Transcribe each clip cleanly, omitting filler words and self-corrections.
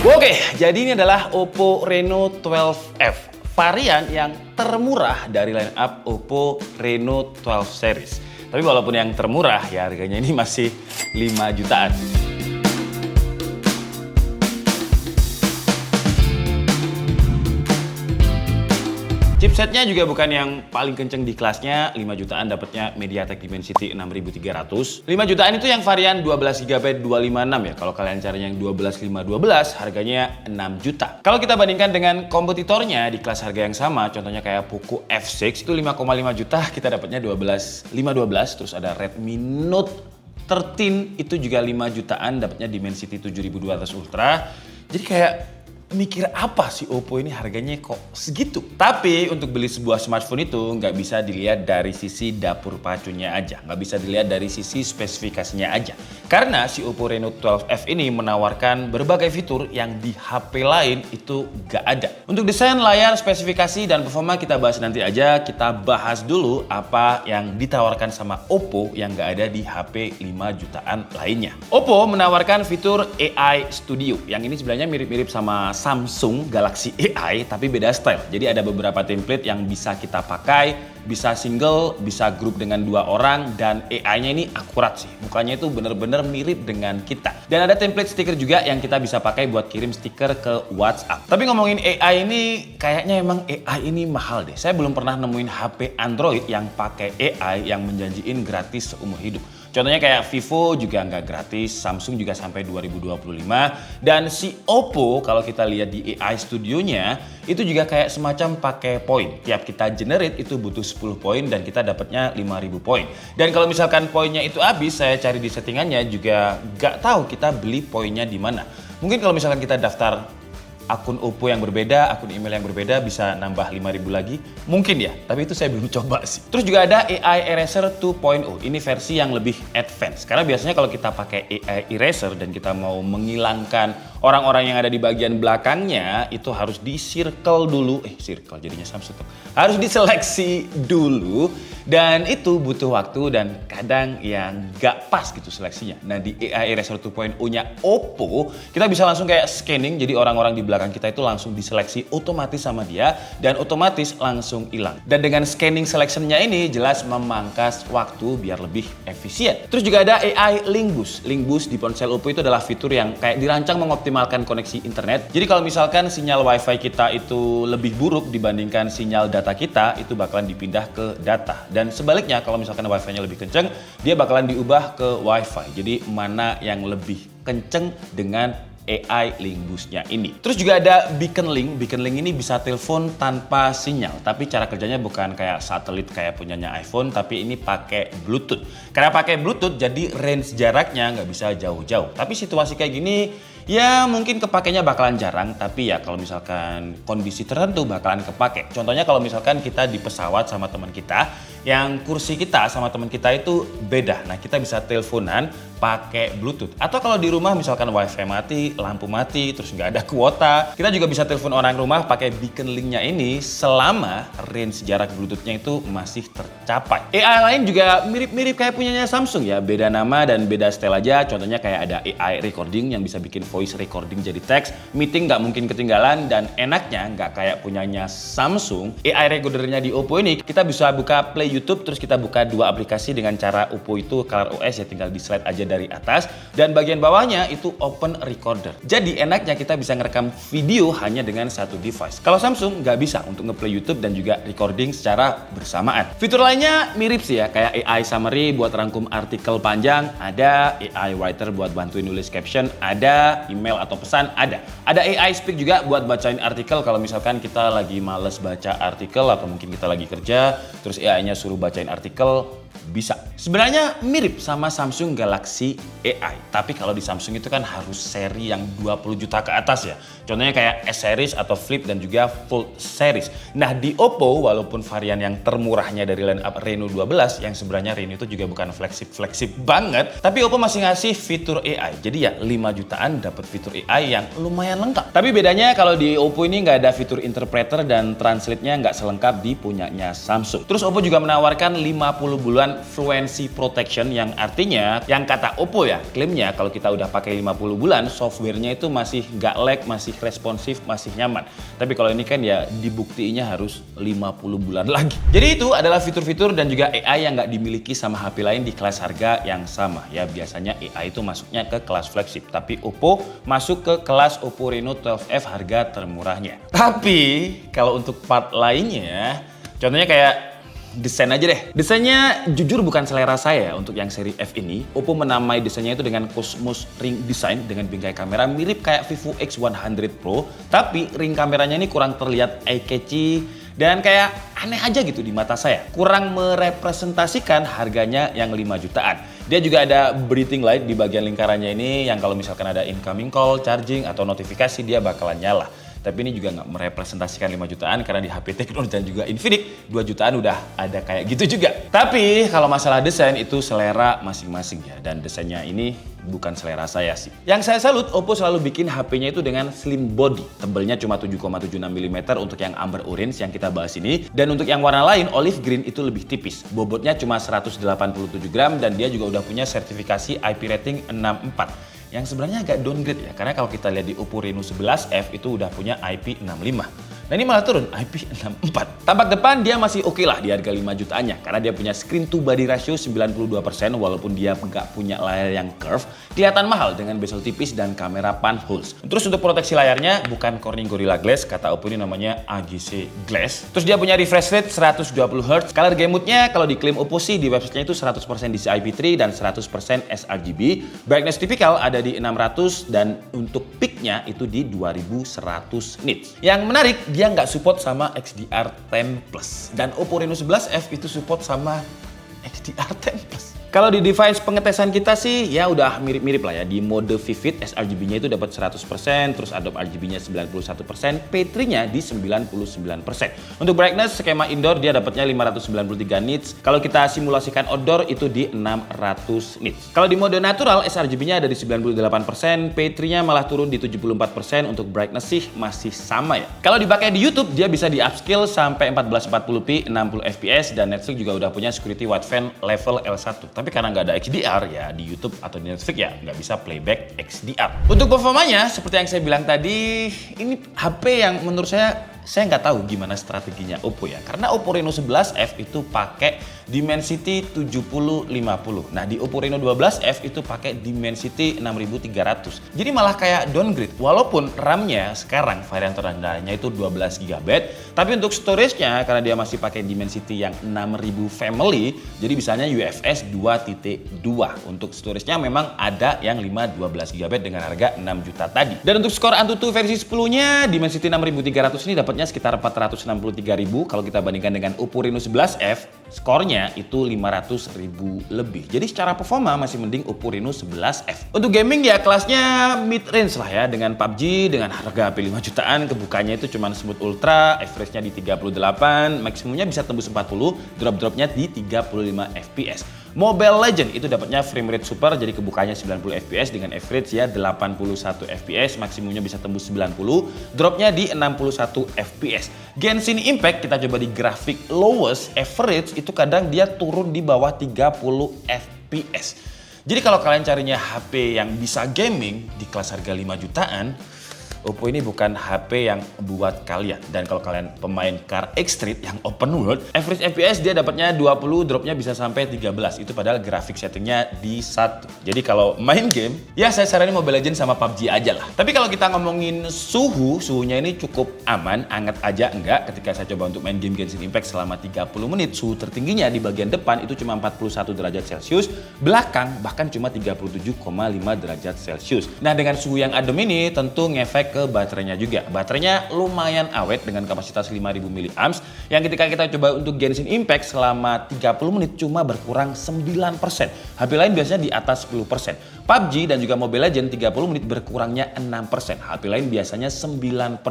Oke, jadi ini adalah Oppo Reno 12F, varian yang termurah dari line up Oppo Reno 12 series. Tapi walaupun yang termurah, ya harganya ini masih 5 jutaan. Chipsetnya juga bukan yang paling kenceng di kelasnya, 5 jutaan dapatnya MediaTek Dimensity 6300. 5 jutaan itu yang varian 12GB 256 ya. Kalau kalian cari yang 12512 harganya 6 juta. Kalau kita bandingkan dengan kompetitornya di kelas harga yang sama, contohnya kayak Poco F6 itu 5,5 juta, kita dapatnya 512. Terus ada Redmi Note 13 itu juga 5 jutaan, dapatnya Dimensity 7200 Ultra. Jadi kayak mikir apa sih Oppo ini harganya kok segitu? Tapi untuk beli sebuah smartphone itu nggak bisa dilihat dari sisi dapur pacunya aja, nggak bisa dilihat dari sisi spesifikasinya aja. Karena si Oppo Reno 12F ini menawarkan berbagai fitur yang di HP lain itu nggak ada. Untuk desain, layar, spesifikasi, dan performa kita bahas nanti aja. Kita bahas dulu apa yang ditawarkan sama Oppo yang nggak ada di HP 5 jutaan lainnya. Oppo menawarkan fitur AI Studio, yang ini sebenarnya mirip-mirip sama Samsung Galaxy AI tapi beda style. Jadi ada beberapa template yang bisa kita pakai, bisa single, bisa grup dengan 2 orang, dan AI-nya ini akurat sih. Mukanya itu bener-bener mirip dengan kita. Dan ada template stiker juga yang kita bisa pakai buat kirim stiker ke WhatsApp. Tapi ngomongin AI ini, kayaknya emang AI ini mahal deh. Saya belum pernah nemuin HP Android yang pakai AI yang menjanjiin gratis seumur hidup. Contohnya kayak Vivo juga nggak gratis, Samsung juga sampai 2025. Dan si Oppo kalau kita lihat di AI Studionya itu juga kayak semacam pakai poin. Tiap kita generate itu butuh 10 poin dan kita dapatnya 5.000 poin. Dan kalau misalkan poinnya itu habis, saya cari di settingannya juga nggak tahu kita beli poinnya di mana. Mungkin kalau misalkan kita daftar akun Oppo yang berbeda, akun email yang berbeda bisa nambah 5.000 lagi. Mungkin ya, tapi itu saya belum coba sih. Terus juga ada AI Eraser 2.0. Ini versi yang lebih advance. Karena biasanya kalau kita pakai AI Eraser dan kita mau menghilangkan orang-orang yang ada di bagian belakangnya, itu harus di circle dulu. Circle jadinya Samsung. Harus diseleksi dulu. Dan itu butuh waktu dan kadang yang nggak pas gitu seleksinya. Nah di AI Eraser 2.0-nya Oppo, kita bisa langsung kayak scanning, jadi orang-orang di belakang kita itu langsung diseleksi otomatis sama dia dan otomatis langsung hilang. Dan dengan scanning selection-nya ini jelas memangkas waktu biar lebih efisien. Terus juga ada AI Link Boost. Link Boost di ponsel Oppo itu adalah fitur yang kayak dirancang mengoptimalkan koneksi internet. Jadi kalau misalkan sinyal WiFi kita itu lebih buruk dibandingkan sinyal data kita, itu bakalan dipindah ke data. Dan sebaliknya kalau misalkan WiFi-nya lebih kenceng, dia bakalan diubah ke WiFi. Jadi mana yang lebih kenceng dengan AI Link Boost-nya ini. Terus juga ada Beacon Link. Beacon Link ini bisa telepon tanpa sinyal, tapi cara kerjanya bukan kayak satelit kayak punyanya iPhone, tapi ini pakai Bluetooth. Karena pakai Bluetooth, jadi range jaraknya nggak bisa jauh-jauh. Tapi situasi kayak gini, ya mungkin kepakainya bakalan jarang, tapi ya kalau misalkan kondisi tertentu bakalan kepake. Contohnya kalau misalkan kita di pesawat sama teman kita, yang kursi kita sama teman kita itu beda. Nah kita bisa teleponan pakai Bluetooth. Atau kalau di rumah misalkan WiFi mati, lampu mati, terus nggak ada kuota, kita juga bisa telepon orang rumah pakai Beacon Link-nya ini selama range jarak Bluetooth-nya itu masih tercapai. AI lain juga mirip-mirip kayak punyanya Samsung ya, beda nama dan beda style aja. Contohnya kayak ada AI Recording yang bisa bikin voice recording jadi teks, meeting nggak mungkin ketinggalan, dan enaknya nggak kayak punyanya Samsung. AI Recorder-nya di Oppo ini kita bisa buka Play YouTube, terus kita buka 2 aplikasi dengan cara Oppo itu ColorOS ya, tinggal di slide aja dari atas, dan bagian bawahnya itu Open Recorder. Jadi enaknya kita bisa ngerekam video hanya dengan satu device. Kalau Samsung nggak bisa untuk ngeplay YouTube dan juga recording secara bersamaan. Fitur lainnya mirip sih ya, kayak AI Summary buat rangkum artikel panjang, ada AI Writer buat bantuin nulis caption, ada email atau pesan, ada AI Speak juga buat bacain artikel kalau misalkan kita lagi males baca artikel atau mungkin kita lagi kerja, terus AI-nya suruh bacain artikel, bisa. Sebenarnya mirip sama Samsung Galaxy AI, tapi kalau di Samsung itu kan harus seri yang 20 juta ke atas ya. Contohnya kayak S series atau Flip dan juga Fold series. Nah di Oppo, walaupun varian yang termurahnya dari line up Reno 12, yang sebenarnya Reno itu juga bukan flagship banget, tapi Oppo masih ngasih fitur AI. Jadi ya 5 jutaan dapat fitur AI yang lumayan lengkap. Tapi bedanya kalau di Oppo ini nggak ada fitur interpreter dan translate-nya nggak selengkap di punyanya Samsung. Terus Oppo juga menawarkan 50 bulan bulan Fluency Protection, yang artinya, yang kata Oppo ya, klaimnya kalau kita udah pakai 50 bulan, softwarenya itu masih nggak lag, masih responsif, masih nyaman. Tapi kalau ini kan ya dibuktiinnya harus 50 bulan lagi. Jadi itu adalah fitur-fitur dan juga AI yang nggak dimiliki sama HP lain di kelas harga yang sama. Ya biasanya AI itu masuknya ke kelas flagship, tapi Oppo masuk ke kelas Oppo Reno 12F harga termurahnya. Tapi kalau untuk part lainnya, contohnya kayak desain aja deh. Desainnya jujur bukan selera saya untuk yang seri F ini. Oppo menamai desainnya itu dengan Cosmos Ring Design dengan bingkai kamera mirip kayak Vivo X100 Pro, tapi ring kameranya ini kurang terlihat eye-catchy dan kayak aneh aja gitu di mata saya. Kurang merepresentasikan harganya yang 5 jutaan. Dia juga ada breathing light di bagian lingkarannya ini yang kalau misalkan ada incoming call, charging, atau notifikasi dia bakalan nyala. Tapi ini juga nggak merepresentasikan 5 jutaan karena di HP Tecno dan juga Infinix 2 jutaan udah ada kayak gitu juga. Tapi kalau masalah desain itu selera masing-masing ya, dan desainnya ini bukan selera saya sih. Yang saya salut, Oppo selalu bikin HP-nya itu dengan slim body. Tebelnya cuma 7,76 mm untuk yang amber orange yang kita bahas ini, dan untuk yang warna lain olive green itu lebih tipis. Bobotnya cuma 187 gram dan dia juga udah punya sertifikasi IP rating 64. Yang sebenarnya agak downgrade ya, karena kalau kita lihat di Oppo Reno 11F itu udah punya IP65. Nah ini malah turun IP64. Tampak depan dia masih oke lah di harga 5 jutaannya, karena dia punya screen to body ratio 92% walaupun dia nggak punya layar yang curve. Kelihatan mahal dengan bezel tipis dan kamera punch-holes. Terus untuk proteksi layarnya bukan Corning Gorilla Glass, kata Oppo ini namanya AGC Glass. Terus dia punya refresh rate 120 Hz. Color gamut moodnya kalau diklaim Oppo sih di websitenya itu 100% DCI-P3 dan 100% sRGB. Brightness typical ada di 600 dan untuk peaknya itu di 2100 nits. Yang menarik, dia nggak support sama XDR10 Plus. Dan Oppo Reno 11F itu support sama XDR10 Plus. Kalau di device pengetesan kita sih ya udah mirip-mirip lah ya. Di mode Vivid sRGB-nya itu dapat 100%, terus Adobe RGB-nya 91%, P3-nya di 99%. Untuk brightness skema indoor dia dapatnya 593 nits. Kalau kita simulasikan outdoor itu di 600 nits. Kalau di mode natural sRGB-nya ada di 98%, P3-nya malah turun di 74%. Untuk brightness sih masih sama ya. Kalau dipakai di YouTube dia bisa di upscale sampai 1440p 60 fps dan Netflix juga udah punya security wideband level L1. Tapi karena nggak ada XDR ya di YouTube atau di Netflix ya nggak bisa playback XDR. Untuk performanya seperti yang saya bilang tadi, ini HP yang menurut saya nggak tahu gimana strateginya Oppo ya. Karena Oppo Reno 11F itu pakai Dimensity 7050. Nah di Oppo Reno 12F itu pakai Dimensity 6300. Jadi malah kayak downgrade. Walaupun RAM-nya sekarang varian terendahnya itu 12 GB. Tapi untuk storage-nya karena dia masih pakai Dimensity yang 6000 family. Jadi bisanya UFS 2.2. Untuk storage-nya memang ada yang 512 GB dengan harga 6 juta tadi. Dan untuk skor Antutu versi 10-nya Dimensity 6300 ini dapat sekitar 463.000. Kalau kita bandingkan dengan Oppo Reno 11F, skornya itu 500.000 lebih. Jadi secara performa masih mending Oppo Reno 11F. Untuk gaming ya kelasnya mid range lah ya, dengan PUBG dengan harga HP 5 jutaan, kebukanya itu cuma smooth ultra, average-nya di 38, maksimumnya bisa tembus 40, drop-dropnya di 35 fps. Mobile Legend itu dapatnya frame rate super, jadi kebukanya 90 fps dengan average ya 81 fps, maksimumnya bisa tembus 90, dropnya di 61 fps. Genshin Impact kita coba di grafik lowest average itu kadang dia turun di bawah 30 fps. Jadi kalau kalian carinya HP yang bisa gaming di kelas harga 5 jutaan, Oppo ini bukan HP yang buat kalian. Dan kalau kalian pemain Car X Street yang open world, average FPS dia dapatnya 20, dropnya bisa sampai 13. Itu padahal grafik settingnya di 1. Jadi kalau main game, ya saya saranin Mobile Legends sama PUBG aja lah. Tapi kalau kita ngomongin suhunya ini cukup aman, anget aja enggak. Ketika saya coba untuk main game Genshin Impact selama 30 menit, suhu tertingginya di bagian depan itu cuma 41 derajat Celcius, belakang bahkan cuma 37,5 derajat Celcius. Nah dengan suhu yang adem ini tentu ngefek ke baterainya juga. Baterainya lumayan awet dengan kapasitas 5000 mAh yang ketika kita coba untuk Genshin Impact selama 30 menit cuma berkurang 9%. HP lain biasanya di atas 10%. PUBG dan juga Mobile Legends 30 menit berkurangnya 6%. HP lain biasanya 9%.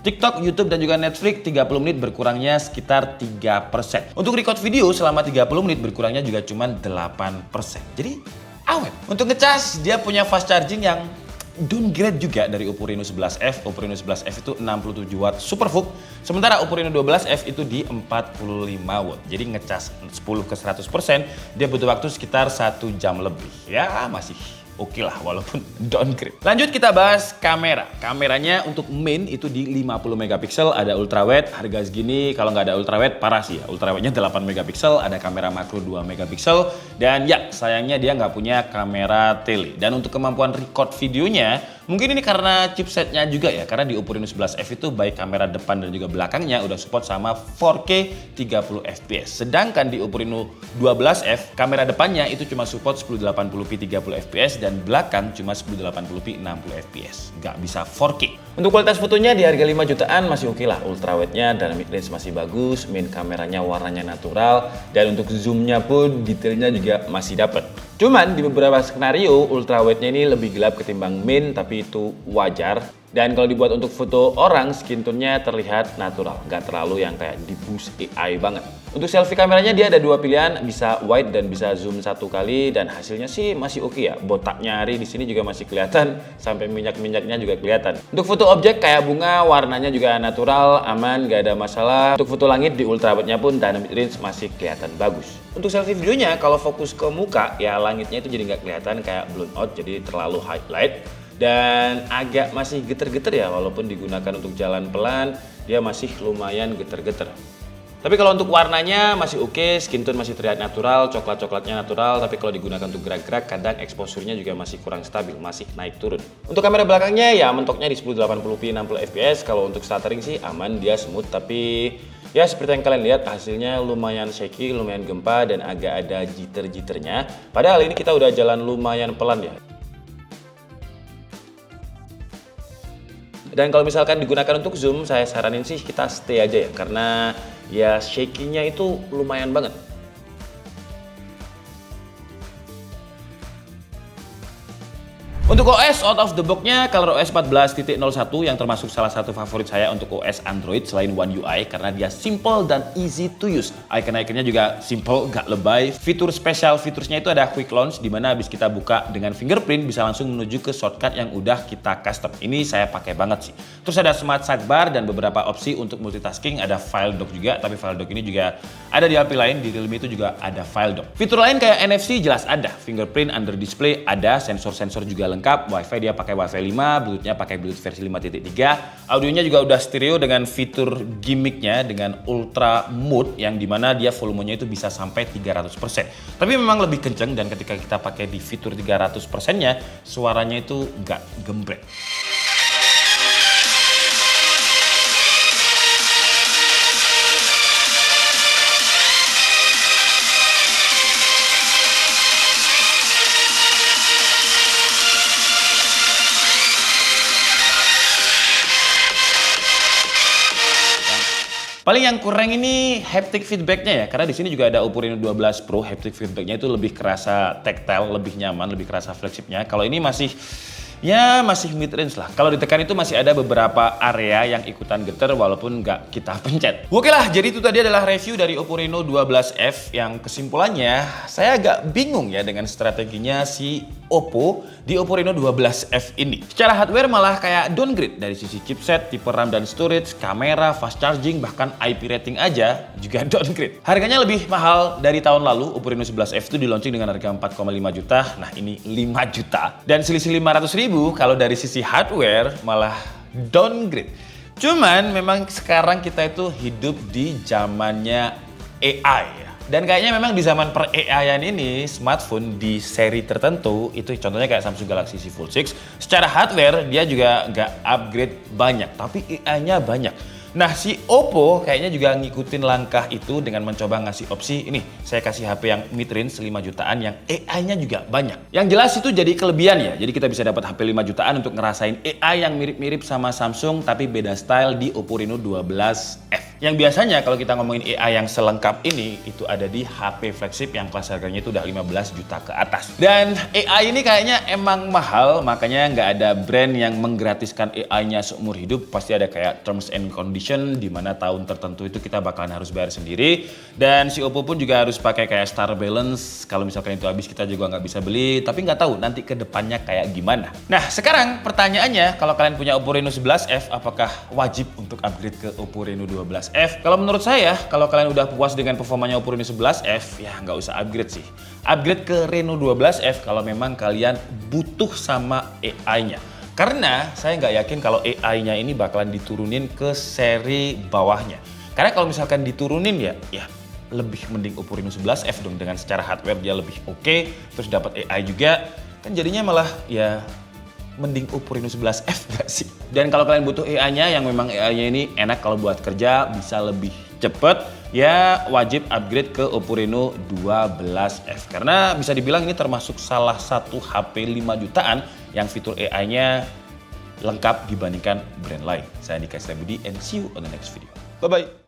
TikTok, YouTube dan juga Netflix 30 menit berkurangnya sekitar 3%. Untuk record video selama 30 menit berkurangnya juga cuma 8%. Jadi awet. Untuk ngecas dia punya fast charging yang downgrade juga dari Oppo Reno 11F. Oppo Reno 11F itu 67 watt Super VOOC, sementara Oppo Reno 12F itu di 45 watt. Jadi ngecas 10 ke 100%, dia butuh waktu sekitar 1 jam lebih. Ya masih oke lah walaupun downgrade. Lanjut kita bahas kamera. Kameranya untuk main itu di 50 megapiksel, ada ultrawide. Harga segini kalau nggak ada ultrawide parah sih ya. Ultrawide-nya 8 megapiksel, ada kamera makro 2 megapiksel, dan ya sayangnya dia nggak punya kamera tele. Dan untuk kemampuan record videonya, mungkin ini karena chipsetnya juga ya, karena di Oppo Reno 11F itu baik kamera depan dan juga belakangnya udah support sama 4K 30 fps. Sedangkan di Oppo Reno 12F, kamera depannya itu cuma support 1080p 30 fps dan belakang cuma 1080p 60 fps. Nggak bisa 4K. Untuk kualitas fotonya di harga 5 jutaan masih oke lah. Ultrawide-nya dan mid range masih bagus, main kameranya warnanya natural, dan untuk zoom-nya pun detailnya juga masih dapat. Cuman di beberapa skenario ultrawide-nya ini lebih gelap ketimbang main, tapi itu wajar. Dan kalau dibuat untuk foto orang, skin tone-nya terlihat natural, nggak terlalu yang kayak di boost AI banget. Untuk selfie kameranya dia ada dua pilihan, bisa wide dan bisa zoom 1 kali, dan hasilnya sih masih oke ya. Botaknya Ari di sini juga masih kelihatan, sampai minyak-minyaknya juga kelihatan. Untuk foto objek kayak bunga, warnanya juga natural, aman, nggak ada masalah. Untuk foto langit di ultrawide-nya pun dynamic range masih kelihatan bagus. Untuk selfie videonya kalau fokus ke muka, ya langitnya itu jadi nggak kelihatan kayak blown out, jadi terlalu highlight. Dan agak masih geter-geter ya, walaupun digunakan untuk jalan pelan, dia masih lumayan geter-geter. Tapi kalau untuk warnanya masih oke, skin tone masih terlihat natural, coklat-coklatnya natural, tapi kalau digunakan untuk gerak-gerak, kadang exposure-nya juga masih kurang stabil, masih naik turun. Untuk kamera belakangnya ya mentoknya di 1080p 60 fps, kalau untuk stuttering sih aman, dia smooth, tapi ya seperti yang kalian lihat hasilnya lumayan shaky, lumayan gempa, dan agak ada jitter-jitternya. Padahal ini kita udah jalan lumayan pelan ya. Dan kalau misalkan digunakan untuk zoom, saya saranin sih kita stay aja ya, karena ya shaky-nya itu lumayan banget. Untuk OS out of the box-nya ColorOS 14.01 yang termasuk salah satu favorit saya untuk OS Android selain One UI karena dia simple dan easy to use. Icon-iconnya juga simple, gak lebay. Fitur spesial fiturnya itu ada quick launch di mana habis kita buka dengan fingerprint bisa langsung menuju ke shortcut yang udah kita custom. Ini saya pakai banget sih. Terus ada smart sidebar dan beberapa opsi untuk multitasking, ada file dock juga, tapi file dock ini juga ada di HP lain, di Realme itu juga ada file dock. Fitur lain kayak NFC jelas ada, fingerprint under display ada, sensor-sensor juga lengkap, Wi-Fi dia pakai Wi-Fi 5, Bluetooth-nya pakai Bluetooth versi 5.3, audionya juga udah stereo dengan fitur gimmicknya dengan ultra mode yang dimana dia volumenya itu bisa sampai 300%. Tapi memang lebih kenceng dan ketika kita pakai di fitur 300%-nya, suaranya itu nggak gembrek. Paling yang kurang ini haptic feedbacknya ya, karena di sini juga ada Oppo Reno 12 Pro, haptic feedbacknya itu lebih kerasa tactile, lebih nyaman, lebih kerasa flagshipnya. Kalau ini masih mid range lah. Kalau ditekan itu masih ada beberapa area yang ikutan geter walaupun nggak kita pencet. Oke lah, jadi itu tadi adalah review dari Oppo Reno 12F yang kesimpulannya saya agak bingung ya dengan strateginya si Oppo di Oppo Reno 12F ini. Secara hardware malah kayak downgrade dari sisi chipset, tipe RAM dan storage, kamera, fast charging, bahkan IP rating aja juga downgrade. Harganya lebih mahal dari tahun lalu. Oppo Reno 11F itu di launching dengan harga 4,5 juta. Nah ini 5 juta. Dan selisih 500.000 kalau dari sisi hardware malah downgrade. Cuman memang sekarang kita itu hidup di zamannya AI ya. Dan kayaknya memang di zaman per AI-an ini, smartphone di seri tertentu, itu contohnya kayak Samsung Galaxy Z Fold 6, secara hardware dia juga nggak upgrade banyak, tapi AI-nya banyak. Nah si Oppo kayaknya juga ngikutin langkah itu dengan mencoba ngasih opsi, ini saya kasih HP yang mid-range 5 jutaan yang AI-nya juga banyak. Yang jelas itu jadi kelebihan ya, jadi kita bisa dapat HP 5 jutaan untuk ngerasain AI yang mirip-mirip sama Samsung, tapi beda style di Oppo Reno 12F. Yang biasanya kalau kita ngomongin AI yang selengkap ini, itu ada di HP flagship yang kelas harganya itu udah 15 juta ke atas. Dan AI ini kayaknya emang mahal, makanya nggak ada brand yang menggratiskan AI-nya seumur hidup. Pasti ada kayak terms and condition, di mana tahun tertentu itu kita bakalan harus bayar sendiri. Dan si Oppo pun juga harus pakai kayak Star Balance, kalau misalkan itu habis kita juga nggak bisa beli, tapi nggak tahu nanti ke depannya kayak gimana. Nah sekarang pertanyaannya, kalau kalian punya Oppo Reno 11F, apakah wajib untuk upgrade ke Oppo Reno 12F? Kalau menurut saya, kalau kalian udah puas dengan performanya Oppo Reno 11F, ya nggak usah upgrade sih. Upgrade ke Reno 12F kalau memang kalian butuh sama AI-nya. Karena saya nggak yakin kalau AI-nya ini bakalan diturunin ke seri bawahnya. Karena kalau misalkan diturunin ya lebih mending Oppo Reno 11F dong, dengan secara hardware dia lebih oke, terus dapat AI juga, kan jadinya malah ya mending Oppo Reno 11F gak sih? Dan kalau kalian butuh AI-nya yang memang AI-nya ini enak kalau buat kerja, bisa lebih cepet, ya wajib upgrade ke Oppo Reno 12F. Karena bisa dibilang ini termasuk salah satu HP 5 jutaan yang fitur AI-nya lengkap dibandingkan brand lain. Saya Dika Budi and see you on the next video. Bye-bye.